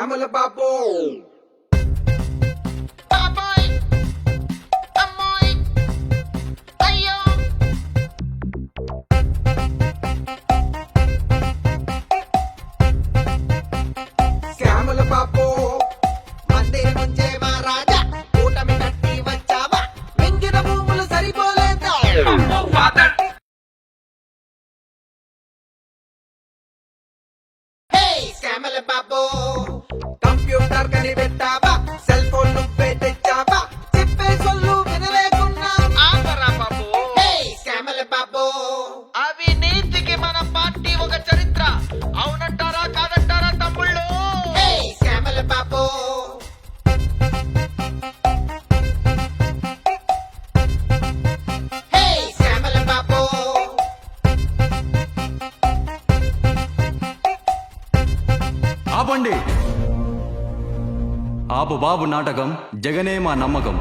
శ్యామల బాబు బాబోయ్ అమ్మోయ్ అయ్యో శ్యామల బాబు మందిర ముంచే మా రాజా కూటమి కట్టి వచ్చావా మింగిన భూములు సరిపోలేదా హే శ్యామల బాబు కంప్యూటర్ కనిపెట్టావా సెల్ ఫోన్ నువ్వే తెచ్చావా చెప్పే సొల్లు వినలేకున్నా ఆపరా బాబు హే శ్యామల బాబు అవినీతికి మన పార్టీ ఒక చరిత్ర అవునంటారా కాదంటారా తమ్ముళ్ళు హే శ్యామల బాబు హే శ్యామల బాబు ఆపండి ఆపు బాబు నాటకం జగనే మా నమ్మకం